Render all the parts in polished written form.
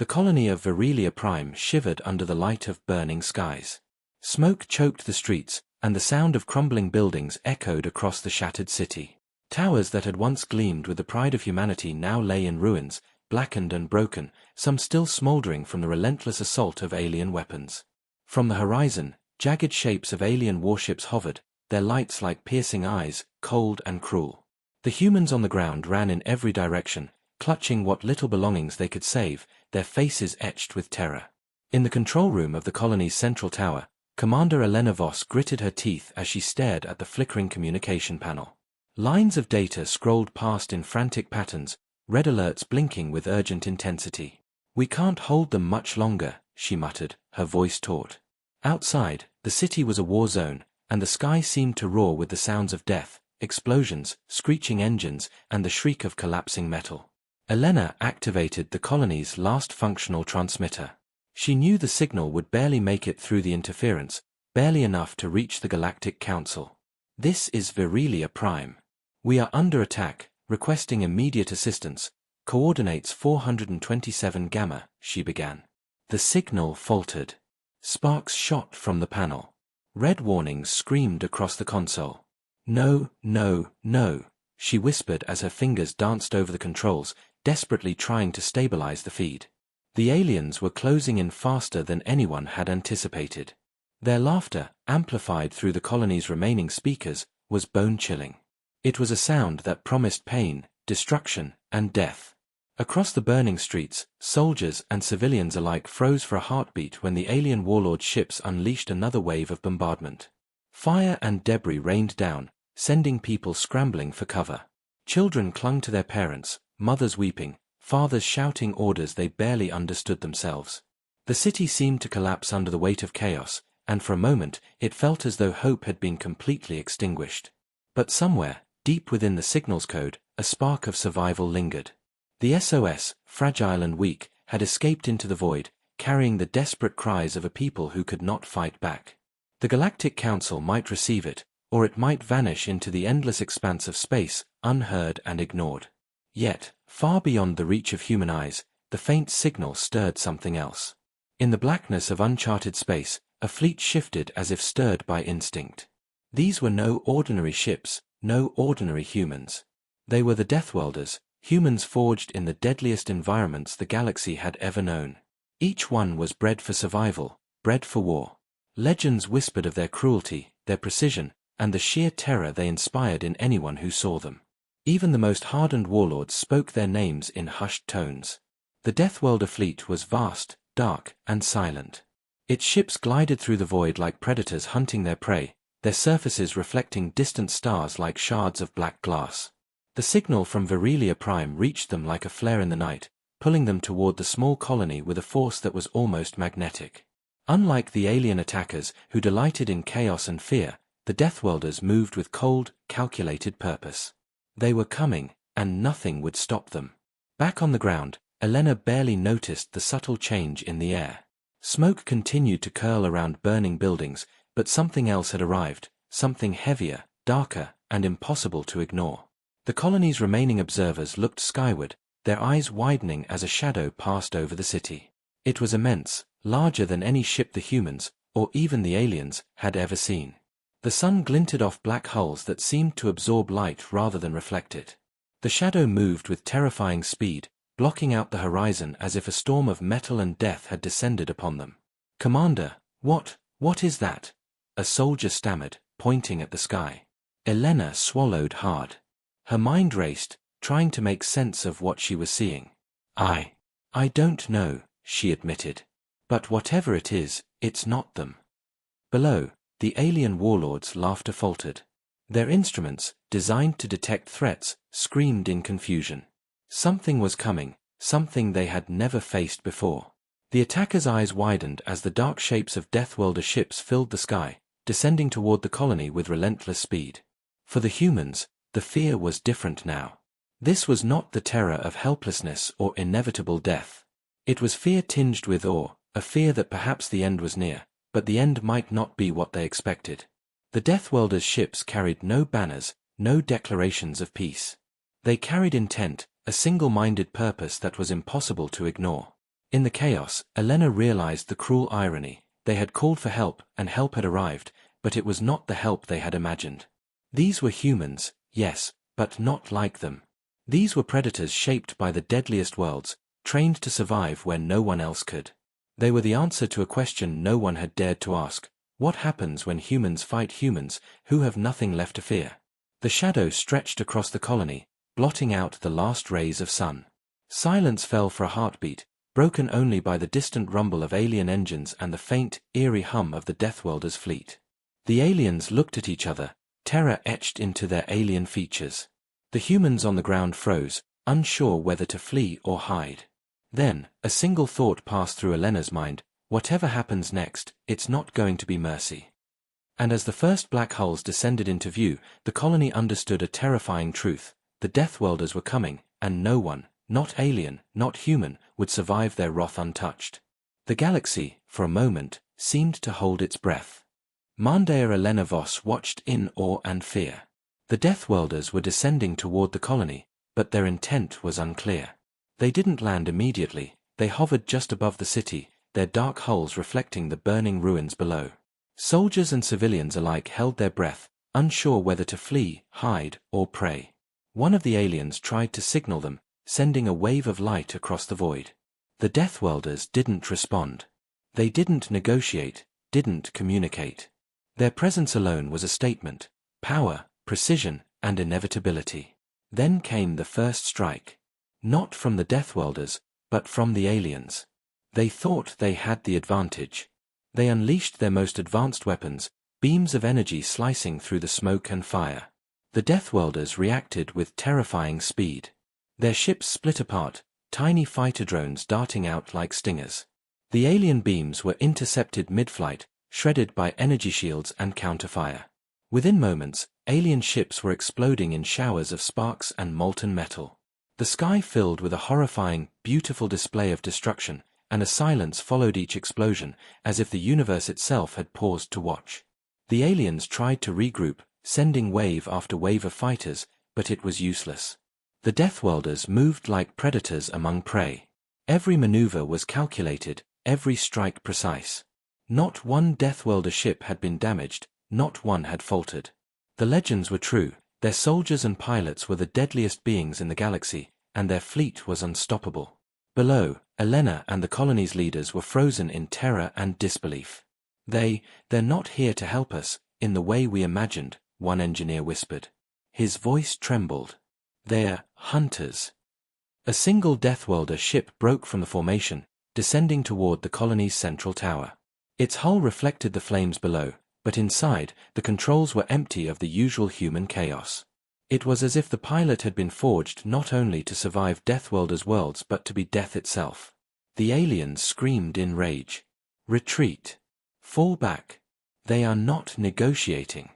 The colony of Virelia Prime shivered under the light of burning skies. Smoke choked the streets, and the sound of crumbling buildings echoed across the shattered city. Towers that had once gleamed with the pride of humanity now lay in ruins, blackened and broken, some still smoldering from the relentless assault of alien weapons. From the horizon, jagged shapes of alien warships hovered, their lights like piercing eyes, cold and cruel. The humans on the ground ran in every direction, clutching what little belongings they could save, their faces etched with terror. In the control room of the colony's central tower, Commander Elena Voss gritted her teeth as she stared at the flickering communication panel. Lines of data scrolled past in frantic patterns, red alerts blinking with urgent intensity. "We can't hold them much longer," she muttered, her voice taut. Outside, the city was a war zone, and the sky seemed to roar with the sounds of death, explosions, screeching engines, and the shriek of collapsing metal. Elena activated the colony's last functional transmitter. She knew the signal would barely make it through the interference, barely enough to reach the Galactic Council. "This is Virelia Prime. We are under attack, requesting immediate assistance. Coordinates 427 Gamma," she began. The signal faltered. Sparks shot from the panel. Red warnings screamed across the console. "No, no, no," she whispered as her fingers danced over the controls, desperately trying to stabilize the feed. The aliens were closing in faster than anyone had anticipated. Their laughter, amplified through the colony's remaining speakers, was bone-chilling. It was a sound that promised pain, destruction, and death. Across the burning streets, soldiers and civilians alike froze for a heartbeat when the alien warlord ships unleashed another wave of bombardment. Fire and debris rained down, sending people scrambling for cover. Children clung to their parents, mothers weeping, fathers shouting orders they barely understood themselves. The city seemed to collapse under the weight of chaos, and for a moment it felt as though hope had been completely extinguished. But somewhere, deep within the signals code, a spark of survival lingered. The SOS, fragile and weak, had escaped into the void, carrying the desperate cries of a people who could not fight back. The Galactic Council might receive it, or it might vanish into the endless expanse of space, unheard and ignored. Yet, far beyond the reach of human eyes, the faint signal stirred something else. In the blackness of uncharted space, a fleet shifted as if stirred by instinct. These were no ordinary ships, no ordinary humans. They were the Deathworlders, humans forged in the deadliest environments the galaxy had ever known. Each one was bred for survival, bred for war. Legends whispered of their cruelty, their precision, and the sheer terror they inspired in anyone who saw them. Even the most hardened warlords spoke their names in hushed tones. The Deathworlder fleet was vast, dark, and silent. Its ships glided through the void like predators hunting their prey, their surfaces reflecting distant stars like shards of black glass. The signal from Virelia Prime reached them like a flare in the night, pulling them toward the small colony with a force that was almost magnetic. Unlike the alien attackers who delighted in chaos and fear, the Deathworlders moved with cold, calculated purpose. They were coming, and nothing would stop them. Back on the ground, Elena barely noticed the subtle change in the air. Smoke continued to curl around burning buildings, but something else had arrived, something heavier, darker, and impossible to ignore. The colony's remaining observers looked skyward, their eyes widening as a shadow passed over the city. It was immense, larger than any ship the humans, or even the aliens, had ever seen. The sun glinted off black hulls that seemed to absorb light rather than reflect it. The shadow moved with terrifying speed, blocking out the horizon as if a storm of metal and death had descended upon them. "Commander, what is that?" a soldier stammered, pointing at the sky. Elena swallowed hard. Her mind raced, trying to make sense of what she was seeing. I don't know," she admitted. "But whatever it is, it's not them." Below, the alien warlords' laughter faltered. Their instruments, designed to detect threats, screamed in confusion. Something was coming, something they had never faced before. The attackers' eyes widened as the dark shapes of Deathworlder ships filled the sky, descending toward the colony with relentless speed. For the humans, the fear was different now. This was not the terror of helplessness or inevitable death. It was fear tinged with awe, a fear that perhaps the end was near, but the end might not be what they expected. The Deathworlders' ships carried no banners, no declarations of peace. They carried intent, a single-minded purpose that was impossible to ignore. In the chaos, Elena realized the cruel irony. They had called for help, and help had arrived, but it was not the help they had imagined. These were humans, yes, but not like them. These were predators shaped by the deadliest worlds, trained to survive where no one else could. They were the answer to a question no one had dared to ask: what happens when humans fight humans who have nothing left to fear? The shadow stretched across the colony, blotting out the last rays of sun. Silence fell for a heartbeat, broken only by the distant rumble of alien engines and the faint, eerie hum of the Deathworlders' fleet. The aliens looked at each other, terror etched into their alien features. The humans on the ground froze, unsure whether to flee or hide. Then, a single thought passed through Elena's mind: whatever happens next, it's not going to be mercy. And as the first black holes descended into view, the colony understood a terrifying truth: the Deathworlders were coming, and no one, not alien, not human, would survive their wrath untouched. The galaxy, for a moment, seemed to hold its breath. Mandaya Elena Voss watched in awe and fear. The Deathworlders were descending toward the colony, but their intent was unclear. They didn't land immediately, they hovered just above the city, their dark hulls reflecting the burning ruins below. Soldiers and civilians alike held their breath, unsure whether to flee, hide, or pray. One of the aliens tried to signal them, sending a wave of light across the void. The Deathworlders didn't respond. They didn't negotiate, didn't communicate. Their presence alone was a statement: power, precision, and inevitability. Then came the first strike. Not from the Deathworlders, but from the aliens. They thought they had the advantage. They unleashed their most advanced weapons, beams of energy slicing through the smoke and fire. The Deathworlders reacted with terrifying speed. Their ships split apart, tiny fighter drones darting out like stingers. The alien beams were intercepted mid-flight, shredded by energy shields and counterfire. Within moments, alien ships were exploding in showers of sparks and molten metal. The sky filled with a horrifying, beautiful display of destruction, and a silence followed each explosion, as if the universe itself had paused to watch. The aliens tried to regroup, sending wave after wave of fighters, but it was useless. The Deathworlders moved like predators among prey. Every maneuver was calculated, every strike precise. Not one Deathworlder ship had been damaged, not one had faltered. The legends were true: their soldiers and pilots were the deadliest beings in the galaxy, and their fleet was unstoppable. Below, Elena and the colony's leaders were frozen in terror and disbelief. They're not here to help us, in the way we imagined, one engineer whispered. His voice trembled. They're hunters. A single Deathworlder ship broke from the formation, descending toward the colony's central tower. Its hull reflected the flames below, but inside, the controls were empty of the usual human chaos. It was as if the pilot had been forged not only to survive Deathworlders' worlds but to be death itself. The aliens screamed in rage. Retreat. Fall back. They are not negotiating.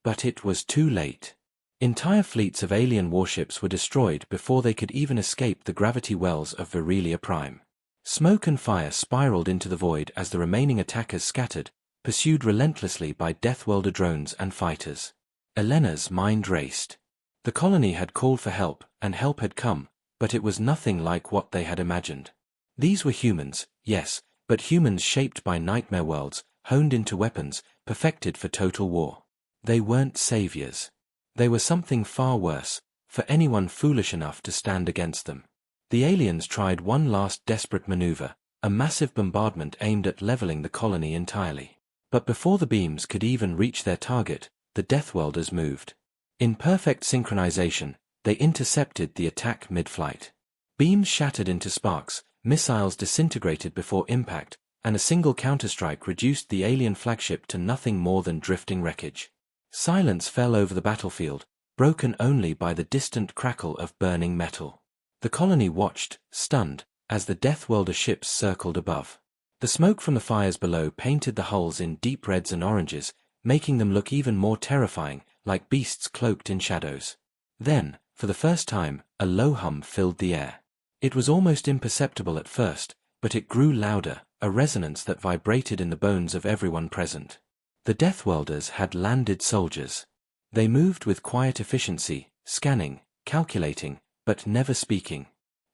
But it was too late. Entire fleets of alien warships were destroyed before they could even escape the gravity wells of Virelia Prime. Smoke and fire spiraled into the void as the remaining attackers scattered, pursued relentlessly by Deathworlder drones and fighters. Elena's mind raced. The colony had called for help, and help had come, but it was nothing like what they had imagined. These were humans, yes, but humans shaped by nightmare worlds, honed into weapons, perfected for total war. They weren't saviors. They were something far worse, for anyone foolish enough to stand against them. The aliens tried one last desperate maneuver, a massive bombardment aimed at leveling the colony entirely. But before the beams could even reach their target, the Deathworlders moved. In perfect synchronization, they intercepted the attack mid-flight. Beams shattered into sparks, missiles disintegrated before impact, and a single counterstrike reduced the alien flagship to nothing more than drifting wreckage. Silence fell over the battlefield, broken only by the distant crackle of burning metal. The colony watched, stunned, as the Deathworlder ships circled above. The smoke from the fires below painted the hulls in deep reds and oranges, making them look even more terrifying, like beasts cloaked in shadows. Then, for the first time, a low hum filled the air. It was almost imperceptible at first, but it grew louder, a resonance that vibrated in the bones of everyone present. The Deathworlders had landed soldiers. They moved with quiet efficiency, scanning, calculating, but never speaking.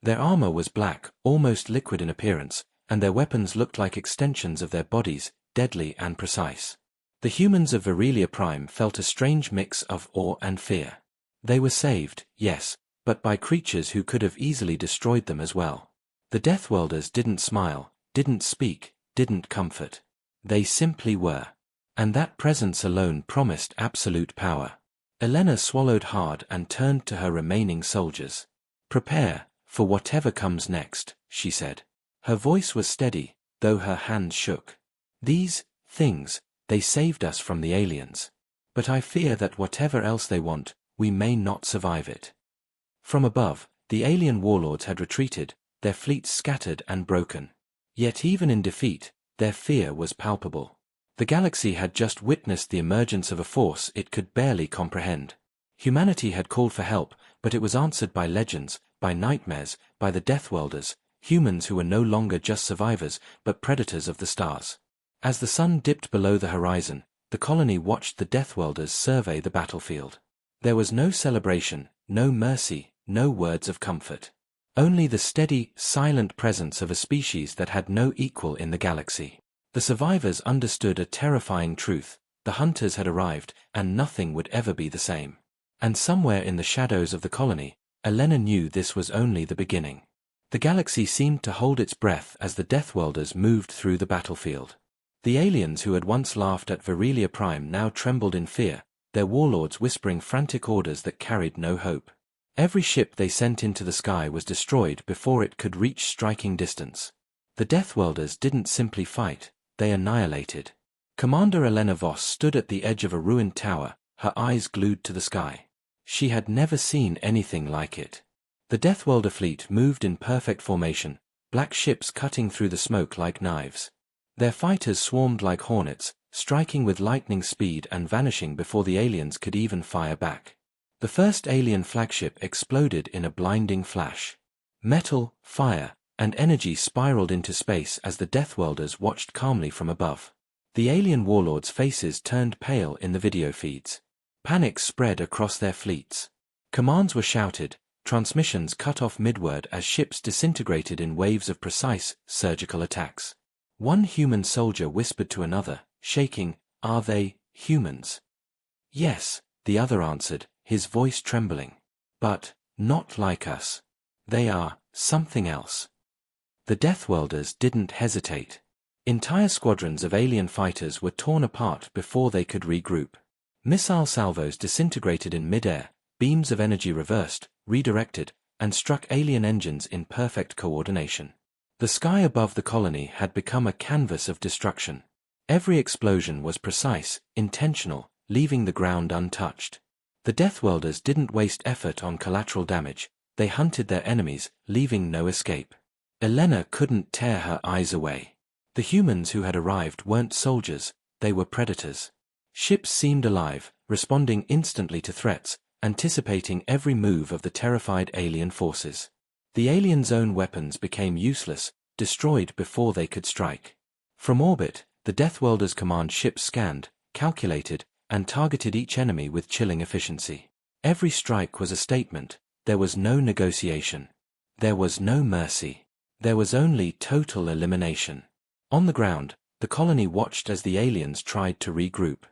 Their armor was black, almost liquid in appearance, and their weapons looked like extensions of their bodies, deadly and precise. The humans of Virelia Prime felt a strange mix of awe and fear. They were saved, yes, but by creatures who could have easily destroyed them as well. The Deathworlders didn't smile, didn't speak, didn't comfort. They simply were. And that presence alone promised absolute power. Elena swallowed hard and turned to her remaining soldiers. "Prepare for whatever comes next," she said. Her voice was steady, though her hands shook. "These things, they saved us from the aliens. But I fear that whatever else they want, we may not survive it." From above, the alien warlords had retreated, their fleets scattered and broken. Yet even in defeat, their fear was palpable. The galaxy had just witnessed the emergence of a force it could barely comprehend. Humanity had called for help, but it was answered by legends, by nightmares, by the Deathworlders, humans who were no longer just survivors, but predators of the stars. As the sun dipped below the horizon, the colony watched the Deathworlders survey the battlefield. There was no celebration, no mercy, no words of comfort. Only the steady, silent presence of a species that had no equal in the galaxy. The survivors understood a terrifying truth: the hunters had arrived, and nothing would ever be the same. And somewhere in the shadows of the colony, Elena knew this was only the beginning. The galaxy seemed to hold its breath as the Deathworlders moved through the battlefield. The aliens who had once laughed at Virelia Prime now trembled in fear, their warlords whispering frantic orders that carried no hope. Every ship they sent into the sky was destroyed before it could reach striking distance. The Deathworlders didn't simply fight, they annihilated. Commander Elena Voss stood at the edge of a ruined tower, her eyes glued to the sky. She had never seen anything like it. The Deathworlder fleet moved in perfect formation, black ships cutting through the smoke like knives. Their fighters swarmed like hornets, striking with lightning speed and vanishing before the aliens could even fire back. The first alien flagship exploded in a blinding flash. Metal, fire, and energy spiraled into space as the Deathworlders watched calmly from above. The alien warlords' faces turned pale in the video feeds. Panic spread across their fleets. Commands were shouted, transmissions cut off midword as ships disintegrated in waves of precise, surgical attacks. One human soldier whispered to another, shaking, "Are they humans?" "Yes," the other answered, his voice trembling. "But not like us. They are something else." The Deathworlders didn't hesitate. Entire squadrons of alien fighters were torn apart before they could regroup. Missile salvos disintegrated in midair, beams of energy reversed, redirected, and struck alien engines in perfect coordination. The sky above the colony had become a canvas of destruction. Every explosion was precise, intentional, leaving the ground untouched. The Deathworlders didn't waste effort on collateral damage, they hunted their enemies, leaving no escape. Elena couldn't tear her eyes away. The humans who had arrived weren't soldiers, they were predators. Ships seemed alive, responding instantly to threats, anticipating every move of the terrified alien forces. The aliens' own weapons became useless, destroyed before they could strike. From orbit, the Deathworlders' command ships scanned, calculated, and targeted each enemy with chilling efficiency. Every strike was a statement. There was no negotiation. There was no mercy. There was only total elimination. On the ground, the colony watched as the aliens tried to regroup.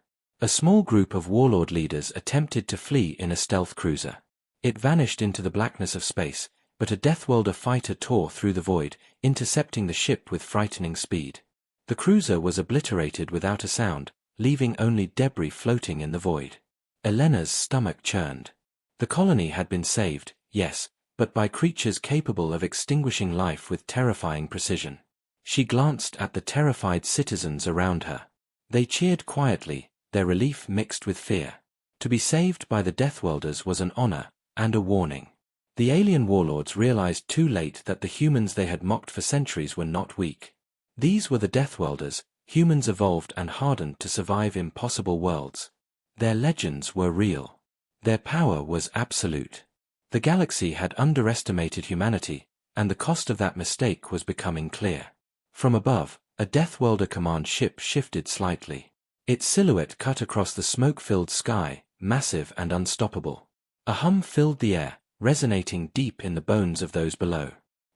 A small group of warlord leaders attempted to flee in a stealth cruiser. It vanished into the blackness of space, but a Deathworlder fighter tore through the void, intercepting the ship with frightening speed. The cruiser was obliterated without a sound, leaving only debris floating in the void. Elena's stomach churned. The colony had been saved, yes, but by creatures capable of extinguishing life with terrifying precision. She glanced at the terrified citizens around her. They cheered quietly, their relief mixed with fear. To be saved by the Deathworlders was an honor, and a warning. The alien warlords realized too late that the humans they had mocked for centuries were not weak. These were the Deathworlders, humans evolved and hardened to survive impossible worlds. Their legends were real. Their power was absolute. The galaxy had underestimated humanity, and the cost of that mistake was becoming clear. From above, a Deathworlder command ship shifted slightly. Its silhouette cut across the smoke-filled sky, massive and unstoppable. A hum filled the air, resonating deep in the bones of those below.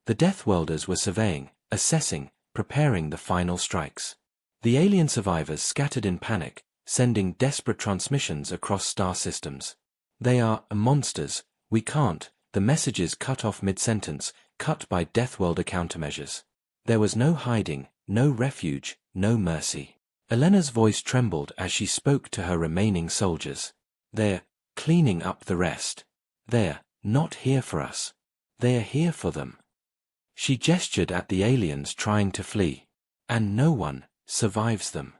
The deathworlders were surveying, assessing, preparing the final strikes. The alien survivors scattered in panic, sending desperate transmissions across star systems. "They are monsters, we can't," the messages cut off mid-sentence, cut by deathworlder countermeasures. There was no hiding, no refuge, no mercy. Elena's voice trembled as she spoke to her remaining soldiers. "They're cleaning up the rest. They're not here for us. They're here for them." She gestured at the aliens trying to flee. "And no one survives them."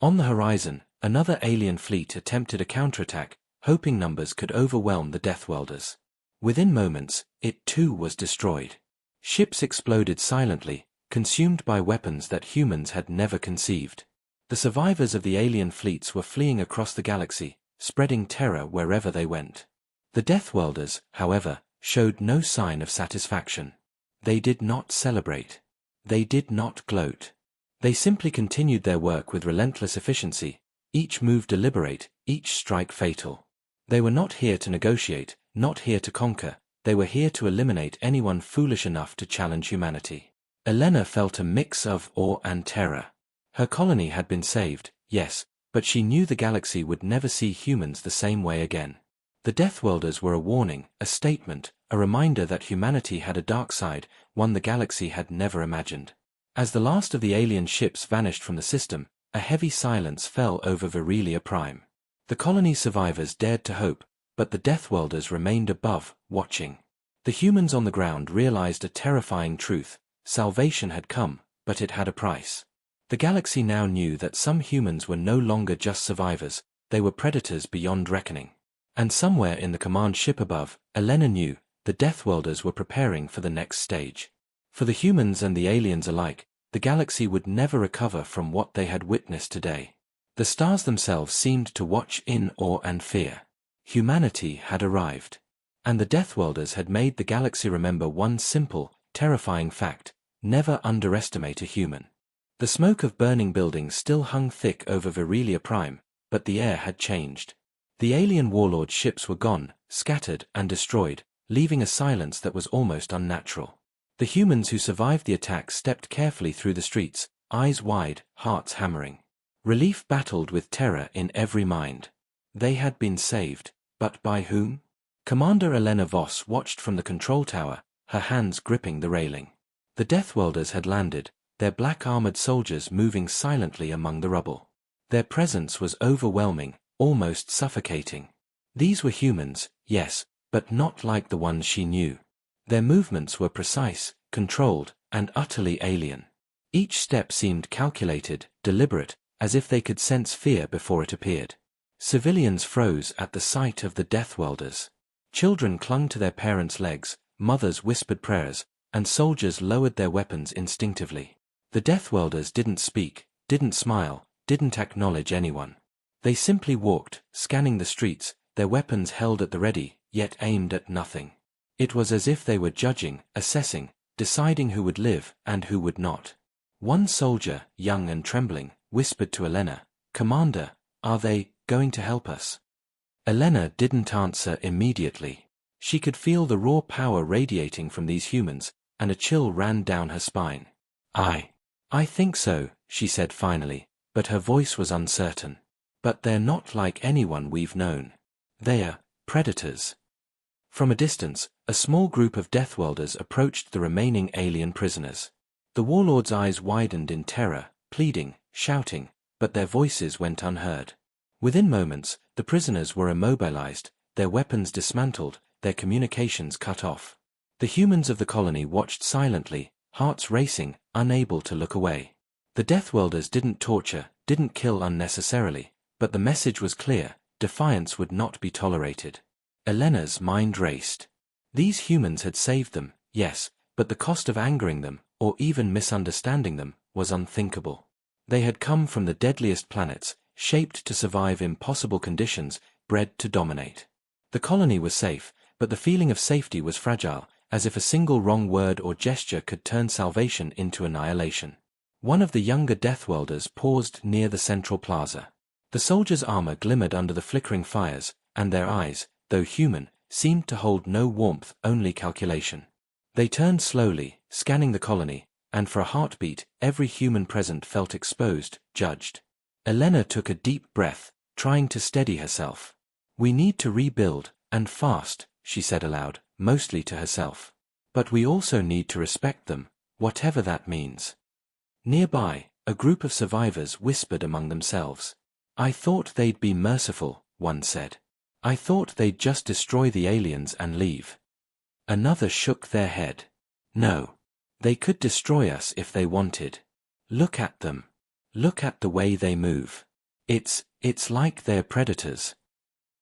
On the horizon, another alien fleet attempted a counterattack, hoping numbers could overwhelm the deathworlders. Within moments, it too was destroyed. Ships exploded silently, consumed by weapons that humans had never conceived. The survivors of the alien fleets were fleeing across the galaxy, spreading terror wherever they went. The deathworlders, however, showed no sign of satisfaction. They did not celebrate. They did not gloat. They simply continued their work with relentless efficiency, each move deliberate, each strike fatal. They were not here to negotiate, not here to conquer, they were here to eliminate anyone foolish enough to challenge humanity. Elena felt a mix of awe and terror. Her colony had been saved, yes, but she knew the galaxy would never see humans the same way again. The deathworlders were a warning, a statement, a reminder that humanity had a dark side, one the galaxy had never imagined. As the last of the alien ships vanished from the system, a heavy silence fell over Virilia Prime. The colony's survivors dared to hope, but the deathworlders remained above, watching. The humans on the ground realized a terrifying truth: salvation had come, but it had a price. The galaxy now knew that some humans were no longer just survivors, they were predators beyond reckoning. And somewhere in the command ship above, Elena knew, the deathworlders were preparing for the next stage. For the humans and the aliens alike, the galaxy would never recover from what they had witnessed today. The stars themselves seemed to watch in awe and fear. Humanity had arrived. And the deathworlders had made the galaxy remember one simple, terrifying fact: never underestimate a human. The smoke of burning buildings still hung thick over Virilia Prime, but the air had changed. The alien warlord ships were gone, scattered and destroyed, leaving a silence that was almost unnatural. The humans who survived the attack stepped carefully through the streets, eyes wide, hearts hammering. Relief battled with terror in every mind. They had been saved, but by whom? Commander Elena Voss watched from the control tower, her hands gripping the railing. The deathworlders had landed, their black-armored soldiers moving silently among the rubble. Their presence was overwhelming, almost suffocating. These were humans, yes, but not like the ones she knew. Their movements were precise, controlled, and utterly alien. Each step seemed calculated, deliberate, as if they could sense fear before it appeared. Civilians froze at the sight of the deathworlders. Children clung to their parents' legs, mothers whispered prayers, and soldiers lowered their weapons instinctively. The deathworlders didn't speak, didn't smile, didn't acknowledge anyone. They simply walked, scanning the streets, their weapons held at the ready, yet aimed at nothing. It was as if they were judging, assessing, deciding who would live and who would not. One soldier, young and trembling, whispered to Elena, "Commander, are they going to help us?" Elena didn't answer immediately. She could feel the raw power radiating from these humans, and a chill ran down her spine. I think so," she said finally, but her voice was uncertain. "But they're not like anyone we've known. They're predators." From a distance, a small group of deathworlders approached the remaining alien prisoners. The warlord's eyes widened in terror, pleading, shouting, but their voices went unheard. Within moments, the prisoners were immobilized, their weapons dismantled, their communications cut off. The humans of the colony watched silently, hearts racing, unable to look away. The deathworlders didn't torture, didn't kill unnecessarily, but the message was clear: defiance would not be tolerated. Elena's mind raced. These humans had saved them, yes, but the cost of angering them, or even misunderstanding them, was unthinkable. They had come from the deadliest planets, shaped to survive impossible conditions, bred to dominate. The colony was safe, but the feeling of safety was fragile, as if a single wrong word or gesture could turn salvation into annihilation. One of the younger deathworlders paused near the central plaza. The soldiers' armor glimmered under the flickering fires, and their eyes, though human, seemed to hold no warmth, only calculation. They turned slowly, scanning the colony, and for a heartbeat, every human present felt exposed, judged. Elena took a deep breath, trying to steady herself. "We need to rebuild, and fast," she said aloud, mostly to herself. "But we also need to respect them, whatever that means." Nearby, a group of survivors whispered among themselves. "I thought they'd be merciful," one said. "I thought they'd just destroy the aliens and leave." Another shook their head. "No. They could destroy us if they wanted. Look at them. Look at the way they move. It's like they're predators."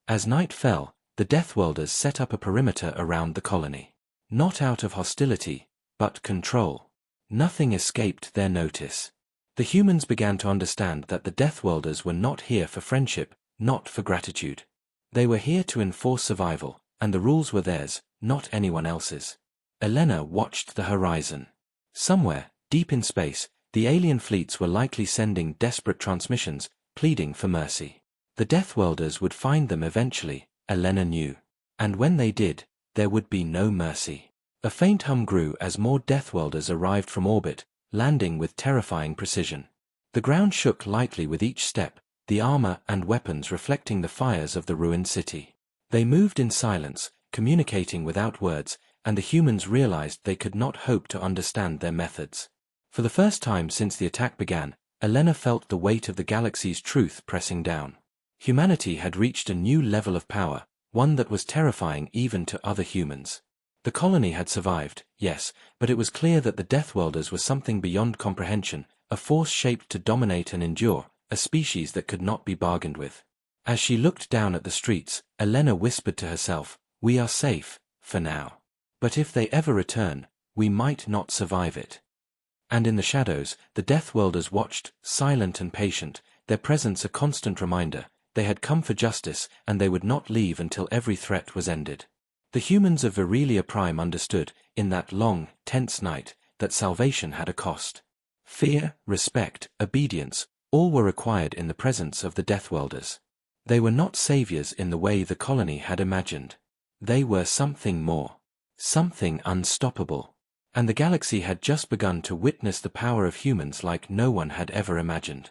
As night fell, the Deathworlders set up a perimeter around the colony. Not out of hostility, but control. Nothing escaped their notice. The humans began to understand that the Deathworlders were not here for friendship, not for gratitude. They were here to enforce survival, and the rules were theirs, not anyone else's. Elena watched the horizon. Somewhere, deep in space, the alien fleets were likely sending desperate transmissions, pleading for mercy. The Deathworlders would find them eventually, Elena knew. And when they did, there would be no mercy. A faint hum grew as more Deathworlders arrived from orbit, landing with terrifying precision. The ground shook lightly with each step, the armor and weapons reflecting the fires of the ruined city. They moved in silence, communicating without words, and the humans realized they could not hope to understand their methods. For the first time since the attack began, Elena felt the weight of the galaxy's truth pressing down. Humanity had reached a new level of power, one that was terrifying even to other humans. The colony had survived, yes, but it was clear that the Deathworlders were something beyond comprehension, a force shaped to dominate and endure, a species that could not be bargained with. As she looked down at the streets, Elena whispered to herself, "We are safe, for now. But if they ever return, we might not survive it." And in the shadows, the Deathworlders watched, silent and patient, their presence a constant reminder. They had come for justice, and they would not leave until every threat was ended. The humans of Virelia Prime understood, in that long, tense night, that salvation had a cost. Fear, respect, obedience, all were required in the presence of the Deathworlders. They were not saviors in the way the colony had imagined. They were something more. Something unstoppable. And the galaxy had just begun to witness the power of humans like no one had ever imagined.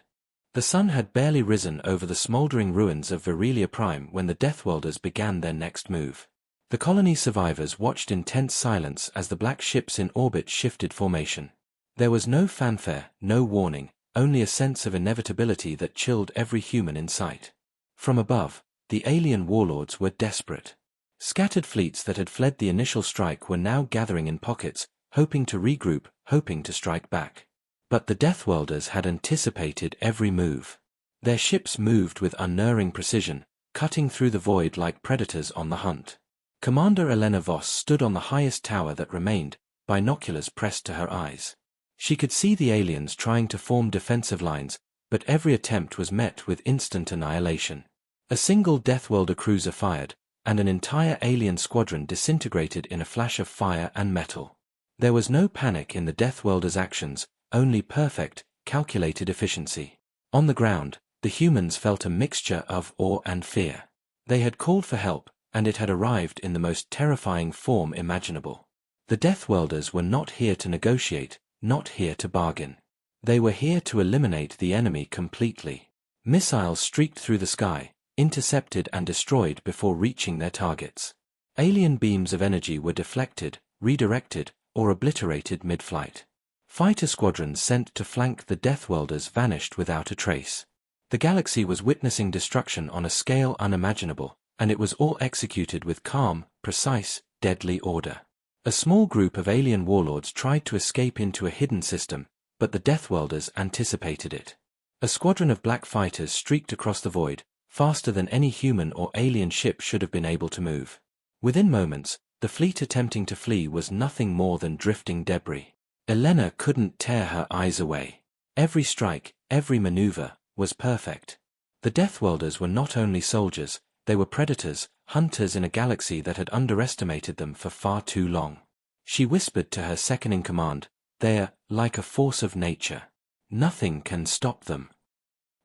The sun had barely risen over the smoldering ruins of Virelia Prime when the Deathworlders began their next move. The colony survivors watched in tense silence as the black ships in orbit shifted formation. There was no fanfare, no warning, only a sense of inevitability that chilled every human in sight. From above, the alien warlords were desperate. Scattered fleets that had fled the initial strike were now gathering in pockets, hoping to regroup, hoping to strike back. But the Deathworlders had anticipated every move. Their ships moved with unerring precision, cutting through the void like predators on the hunt. Commander Elena Voss stood on the highest tower that remained, binoculars pressed to her eyes. She could see the aliens trying to form defensive lines, but every attempt was met with instant annihilation. A single Deathworlder cruiser fired, and an entire alien squadron disintegrated in a flash of fire and metal. There was no panic in the Deathworlders' actions, only perfect, calculated efficiency. On the ground, the humans felt a mixture of awe and fear. They had called for help, and it had arrived in the most terrifying form imaginable. The Deathworlders were not here to negotiate, not here to bargain. They were here to eliminate the enemy completely. Missiles streaked through the sky, intercepted and destroyed before reaching their targets. Alien beams of energy were deflected, redirected, or obliterated mid-flight. Fighter squadrons sent to flank the Deathworlders vanished without a trace. The galaxy was witnessing destruction on a scale unimaginable, and it was all executed with calm, precise, deadly order. A small group of alien warlords tried to escape into a hidden system, but the Deathworlders anticipated it. A squadron of black fighters streaked across the void, faster than any human or alien ship should have been able to move. Within moments, the fleet attempting to flee was nothing more than drifting debris. Elena couldn't tear her eyes away. Every strike, every maneuver, was perfect. The Deathworlders were not only soldiers, they were predators, hunters in a galaxy that had underestimated them for far too long. She whispered to her second-in-command, "They're like a force of nature. Nothing can stop them."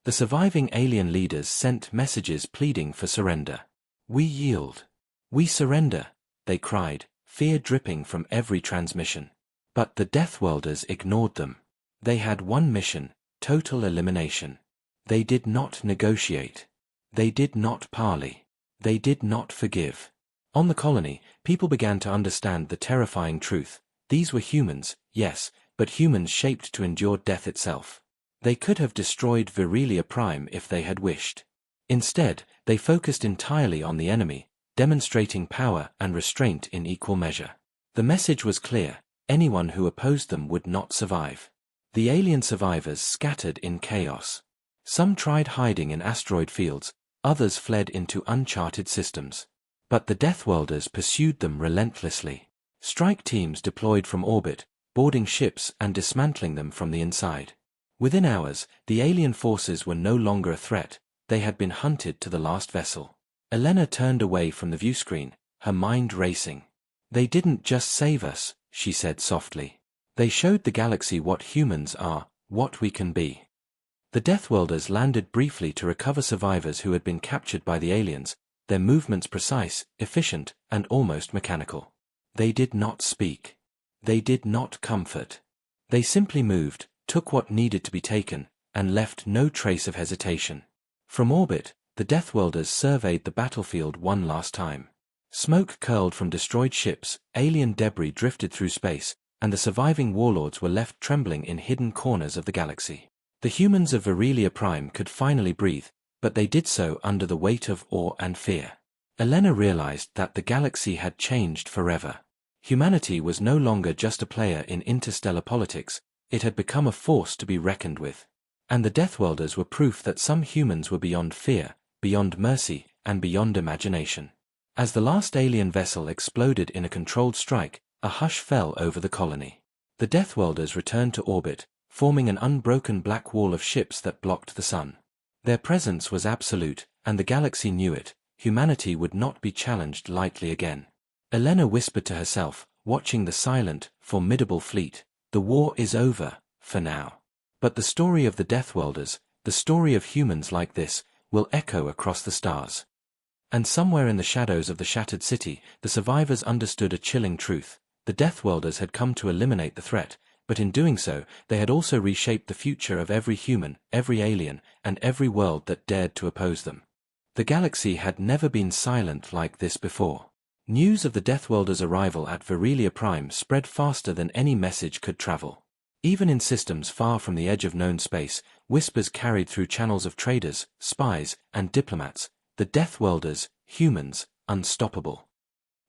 The surviving alien leaders sent messages pleading for surrender. "We yield. We surrender," they cried, fear dripping from every transmission. But the Deathworlders ignored them. They had one mission: total elimination. They did not negotiate. They did not parley. They did not forgive. On the colony, people began to understand the terrifying truth. These were humans, yes, but humans shaped to endure death itself. They could have destroyed Virilia Prime if they had wished. Instead, they focused entirely on the enemy, demonstrating power and restraint in equal measure. The message was clear: anyone who opposed them would not survive. The alien survivors scattered in chaos. Some tried hiding in asteroid fields, others fled into uncharted systems. But the Deathworlders pursued them relentlessly. Strike teams deployed from orbit, boarding ships and dismantling them from the inside. Within hours, the alien forces were no longer a threat. They had been hunted to the last vessel. Elena turned away from the viewscreen, her mind racing. "They didn't just save us," she said softly. "They showed the galaxy what humans are, what we can be." The Deathworlders landed briefly to recover survivors who had been captured by the aliens, their movements precise, efficient, and almost mechanical. They did not speak. They did not comfort. They simply moved, took what needed to be taken, and left no trace of hesitation. From orbit, the Deathworlders surveyed the battlefield one last time. Smoke curled from destroyed ships, alien debris drifted through space, and the surviving warlords were left trembling in hidden corners of the galaxy. The humans of Virilia Prime could finally breathe, but they did so under the weight of awe and fear. Elena realized that the galaxy had changed forever. Humanity was no longer just a player in interstellar politics, it had become a force to be reckoned with. And the Deathworlders were proof that some humans were beyond fear, beyond mercy, and beyond imagination. As the last alien vessel exploded in a controlled strike, a hush fell over the colony. The Deathworlders returned to orbit, forming an unbroken black wall of ships that blocked the sun. Their presence was absolute, and the galaxy knew it. Humanity would not be challenged lightly again. Elena whispered to herself, watching the silent, formidable fleet, "The war is over, for now." But the story of the Deathworlders, the story of humans like this, will echo across the stars. And somewhere in the shadows of the shattered city, the survivors understood a chilling truth. The Deathworlders had come to eliminate the threat, but in doing so, they had also reshaped the future of every human, every alien, and every world that dared to oppose them. The galaxy had never been silent like this before. News of the Deathworlders' arrival at Virilia Prime spread faster than any message could travel. Even in systems far from the edge of known space, whispers carried through channels of traders, spies, and diplomats. The Deathworlders, humans, unstoppable.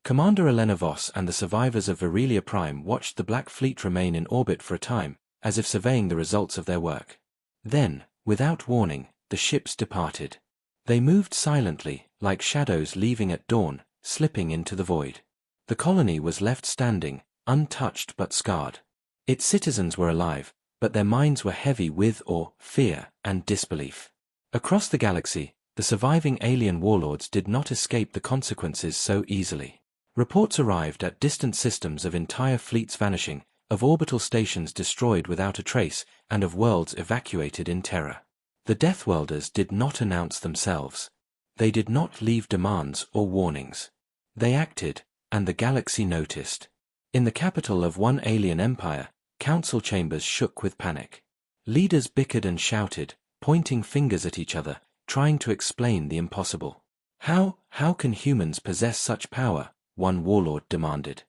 Commander Elena Voss and the survivors of Virilia Prime watched the Black Fleet remain in orbit for a time, as if surveying the results of their work. Then, without warning, the ships departed. They moved silently, like shadows leaving at dawn, slipping into the void. The colony was left standing, untouched but scarred. Its citizens were alive, but their minds were heavy with awe, fear, and disbelief. Across the galaxy, the surviving alien warlords did not escape the consequences so easily. Reports arrived at distant systems of entire fleets vanishing, of orbital stations destroyed without a trace, and of worlds evacuated in terror. The Deathworlders did not announce themselves. They did not leave demands or warnings. They acted, and the galaxy noticed. In the capital of one alien empire, council chambers shook with panic. Leaders bickered and shouted, pointing fingers at each other, trying to explain the impossible. How can humans possess such power? One warlord demanded.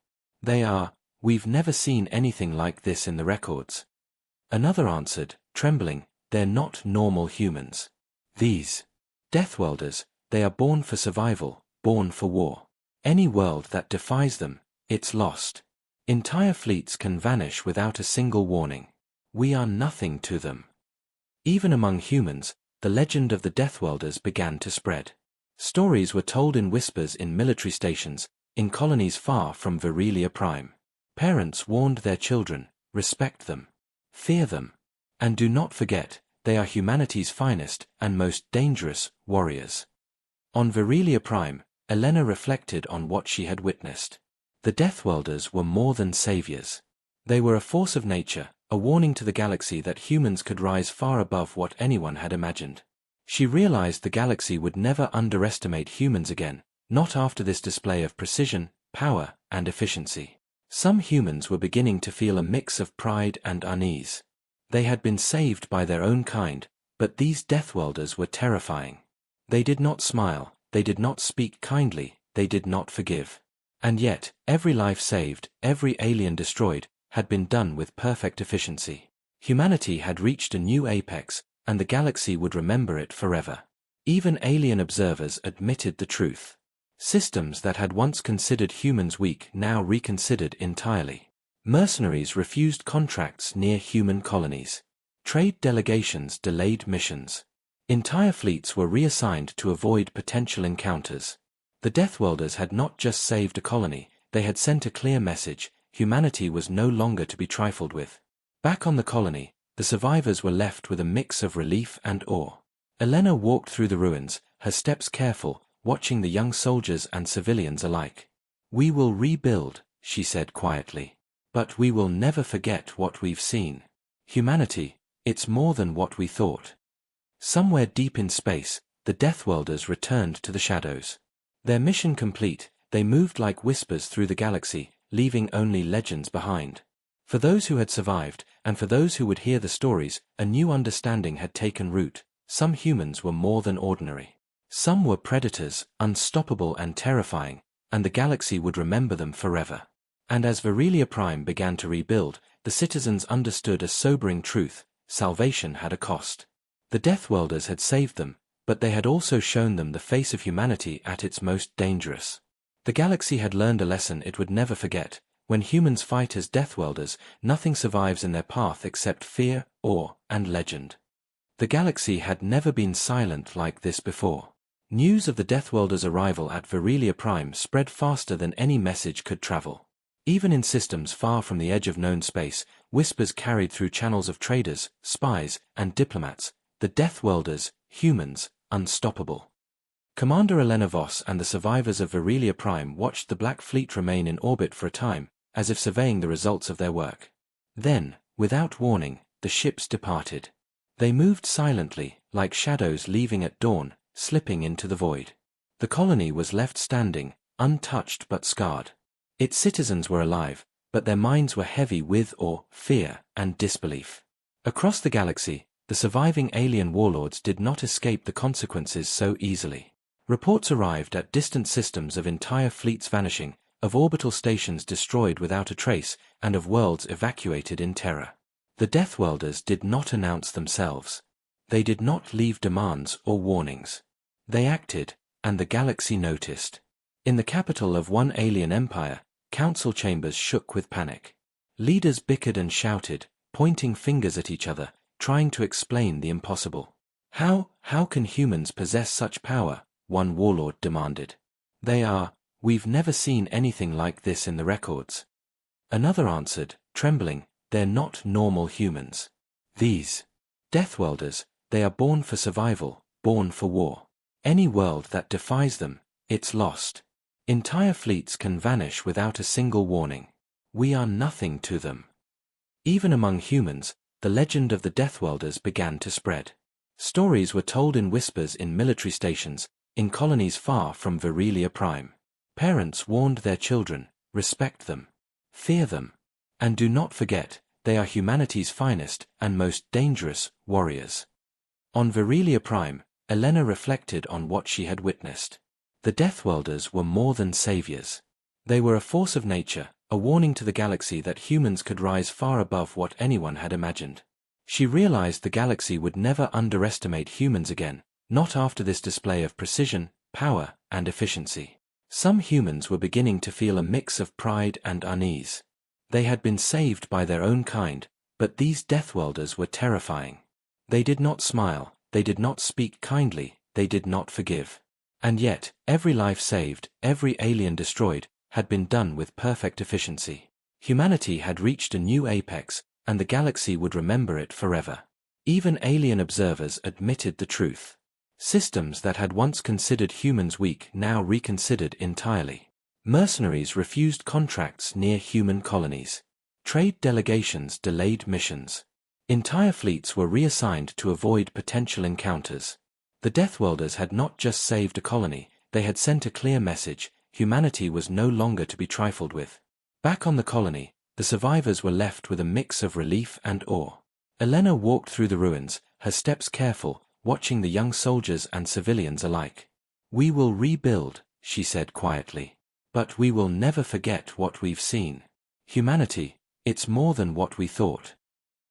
We've never seen anything like this in the records. Another answered, trembling, they're not normal humans. These Deathworlders, they are born for survival, born for war. Any world that defies them, it's lost. Entire fleets can vanish without a single warning. We are nothing to them. Even among humans, the legend of the Deathworlders began to spread. Stories were told in whispers in military stations, in colonies far from Virilia Prime. Parents warned their children, respect them, fear them, and do not forget, they are humanity's finest and most dangerous warriors. On Virilia Prime, Elena reflected on what she had witnessed. The Deathworlders were more than saviors. They were a force of nature, a warning to the galaxy that humans could rise far above what anyone had imagined. She realized the galaxy would never underestimate humans again, not after this display of precision, power, and efficiency. Some humans were beginning to feel a mix of pride and unease. They had been saved by their own kind, but these deathworlders were terrifying. They did not smile, they did not speak kindly, they did not forgive. And yet, every life saved, every alien destroyed, had been done with perfect efficiency. Humanity had reached a new apex, and the galaxy would remember it forever. Even alien observers admitted the truth. Systems that had once considered humans weak now reconsidered entirely. Mercenaries refused contracts near human colonies. Trade delegations delayed missions. Entire fleets were reassigned to avoid potential encounters. The Deathworlders had not just saved a colony, they had sent a clear message: humanity was no longer to be trifled with. Back on the colony, the survivors were left with a mix of relief and awe. Elena walked through the ruins, her steps careful, watching the young soldiers and civilians alike. "We will rebuild," she said quietly. "But we will never forget what we've seen. Humanity, it's more than what we thought." Somewhere deep in space, the Deathworlders returned to the shadows. Their mission complete, they moved like whispers through the galaxy, leaving only legends behind. For those who had survived, and for those who would hear the stories, a new understanding had taken root. Some humans were more than ordinary. Some were predators, unstoppable and terrifying, and the galaxy would remember them forever. And as Virelia Prime began to rebuild, the citizens understood a sobering truth: salvation had a cost. The Deathworlders had saved them, but they had also shown them the face of humanity at its most dangerous. The galaxy had learned a lesson it would never forget: when humans fight as Deathworlders, nothing survives in their path except fear, awe, and legend. The galaxy had never been silent like this before. News of the Deathworlders' arrival at Virelia Prime spread faster than any message could travel. Even in systems far from the edge of known space, whispers carried through channels of traders, spies, and diplomats: the Deathworlders, humans, unstoppable. Commander Elena Voss and the survivors of Virelia Prime watched the Black Fleet remain in orbit for a time, as if surveying the results of their work. Then, without warning, the ships departed. They moved silently, like shadows leaving at dawn, slipping into the void. The colony was left standing, untouched but scarred. Its citizens were alive, but their minds were heavy with awe, fear, and disbelief. Across the galaxy, the surviving alien warlords did not escape the consequences so easily. Reports arrived at distant systems of entire fleets vanishing, of orbital stations destroyed without a trace, and of worlds evacuated in terror. The Deathworlders did not announce themselves. They did not leave demands or warnings. They acted, and the galaxy noticed. In the capital of one alien empire, council chambers shook with panic. Leaders bickered and shouted, pointing fingers at each other, trying to explain the impossible. How can humans possess such power?" one warlord demanded. "We've never seen anything like this in the records." Another answered, trembling, "They're not normal humans. These Deathworlders, they are born for survival, born for war. Any world that defies them, it's lost. Entire fleets can vanish without a single warning. We are nothing to them." Even among humans, the legend of the Deathworlders began to spread. Stories were told in whispers in military stations, in colonies far from Virelia Prime. Parents warned their children: respect them, fear them, and do not forget, they are humanity's finest and most dangerous warriors. On Virelia Prime, Elena reflected on what she had witnessed. The Deathworlders were more than saviors. They were a force of nature, a warning to the galaxy that humans could rise far above what anyone had imagined. She realized the galaxy would never underestimate humans again, not after this display of precision, power, and efficiency. Some humans were beginning to feel a mix of pride and unease. They had been saved by their own kind, but these Deathworlders were terrifying. They did not smile, they did not speak kindly, they did not forgive. And yet, every life saved, every alien destroyed, had been done with perfect efficiency. Humanity had reached a new apex, and the galaxy would remember it forever. Even alien observers admitted the truth. Systems that had once considered humans weak now reconsidered entirely. Mercenaries refused contracts near human colonies. Trade delegations delayed missions. Entire fleets were reassigned to avoid potential encounters. The Deathworlders had not just saved a colony, they had sent a clear message: humanity was no longer to be trifled with. Back on the colony, the survivors were left with a mix of relief and awe. Elena walked through the ruins, her steps careful, watching the young soldiers and civilians alike. "We will rebuild," she said quietly. "But we will never forget what we've seen. Humanity, it's more than what we thought."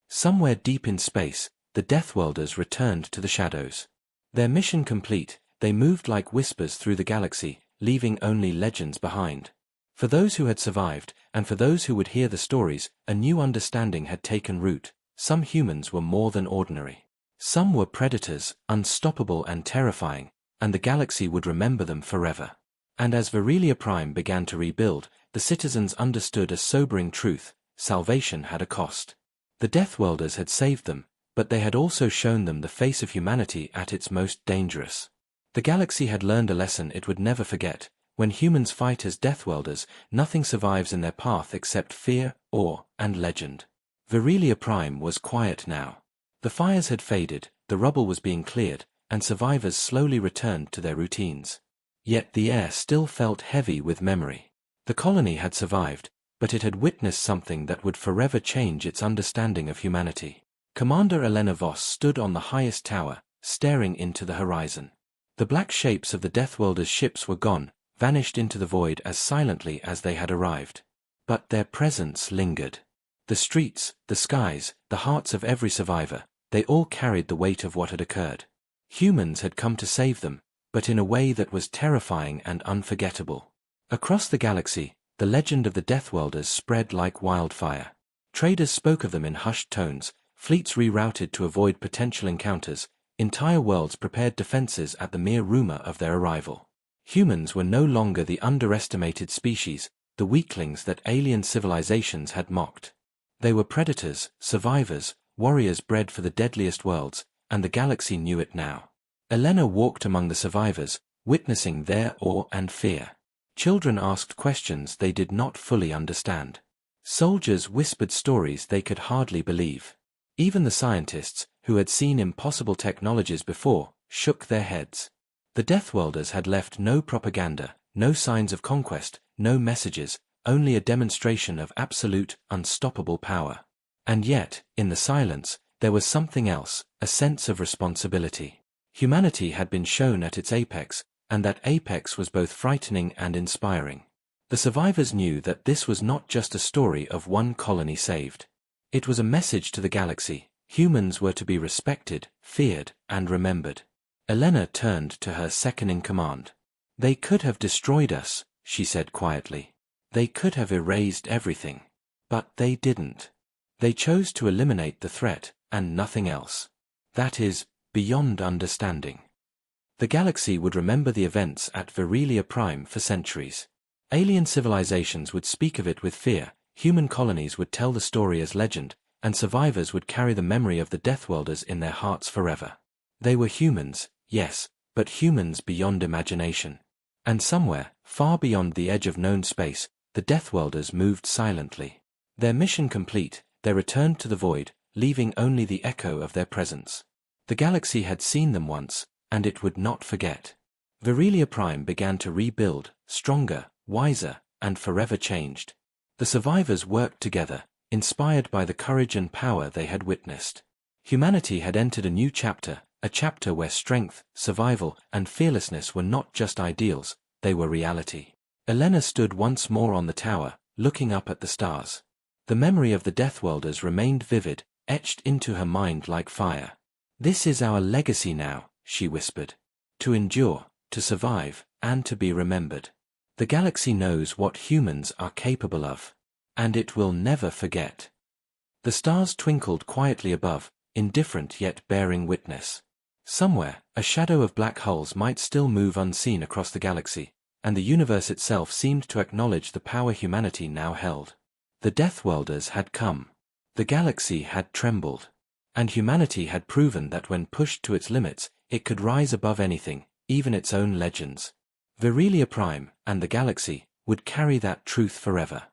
Somewhere deep in space, the Deathworlders returned to the shadows. Their mission complete, they moved like whispers through the galaxy, leaving only legends behind. For those who had survived, and for those who would hear the stories, a new understanding had taken root. Some humans were more than ordinary. Some were predators, unstoppable and terrifying, and the galaxy would remember them forever. And as Virilia Prime began to rebuild, the citizens understood a sobering truth: salvation had a cost. The Deathworlders had saved them, but they had also shown them the face of humanity at its most dangerous. The galaxy had learned a lesson it would never forget: when humans fight as Deathworlders, nothing survives in their path except fear, awe, and legend. Virilia Prime was quiet now. The fires had faded, the rubble was being cleared, and survivors slowly returned to their routines. Yet the air still felt heavy with memory. The colony had survived, but it had witnessed something that would forever change its understanding of humanity. Commander Elena Voss stood on the highest tower, staring into the horizon. The black shapes of the Deathworlders' ships were gone, vanished into the void as silently as they had arrived. But their presence lingered. The streets, the skies, the hearts of every survivor, they all carried the weight of what had occurred. Humans had come to save them, but in a way that was terrifying and unforgettable. Across the galaxy, the legend of the Deathworlders spread like wildfire. Traders spoke of them in hushed tones, fleets rerouted to avoid potential encounters, entire worlds prepared defenses at the mere rumor of their arrival. Humans were no longer the underestimated species, the weaklings that alien civilizations had mocked. They were predators, survivors, warriors bred for the deadliest worlds, and the galaxy knew it now. Elena walked among the survivors, witnessing their awe and fear. Children asked questions they did not fully understand. Soldiers whispered stories they could hardly believe. Even the scientists, who had seen impossible technologies before, shook their heads. The Deathworlders had left no propaganda, no signs of conquest, no messages, only a demonstration of absolute, unstoppable power. And yet, in the silence, there was something else, a sense of responsibility. Humanity had been shown at its apex, and that apex was both frightening and inspiring. The survivors knew that this was not just a story of one colony saved. It was a message to the galaxy: humans were to be respected, feared, and remembered. Elena turned to her second-in-command. "They could have destroyed us," she said quietly. "They could have erased everything. But they didn't. They chose to eliminate the threat, and nothing else. That is, beyond understanding." The galaxy would remember the events at Virilia Prime for centuries. Alien civilizations would speak of it with fear, human colonies would tell the story as legend, and survivors would carry the memory of the Deathworlders in their hearts forever. They were humans, yes, but humans beyond imagination. And somewhere, far beyond the edge of known space, the Deathworlders moved silently. Their mission complete, they returned to the void, leaving only the echo of their presence. The galaxy had seen them once, and it would not forget. Virilia Prime began to rebuild, stronger, wiser, and forever changed. The survivors worked together, inspired by the courage and power they had witnessed. Humanity had entered a new chapter, a chapter where strength, survival, and fearlessness were not just ideals, they were reality. Elena stood once more on the tower, looking up at the stars. The memory of the Deathworlders remained vivid, etched into her mind like fire. "This is our legacy now," she whispered. "To endure, to survive, and to be remembered. The galaxy knows what humans are capable of. And it will never forget." The stars twinkled quietly above, indifferent yet bearing witness. Somewhere, a shadow of black holes might still move unseen across the galaxy, and the universe itself seemed to acknowledge the power humanity now held. The Deathworlders had come. The galaxy had trembled. And humanity had proven that when pushed to its limits, it could rise above anything, even its own legends. Virilia Prime, and the galaxy, would carry that truth forever.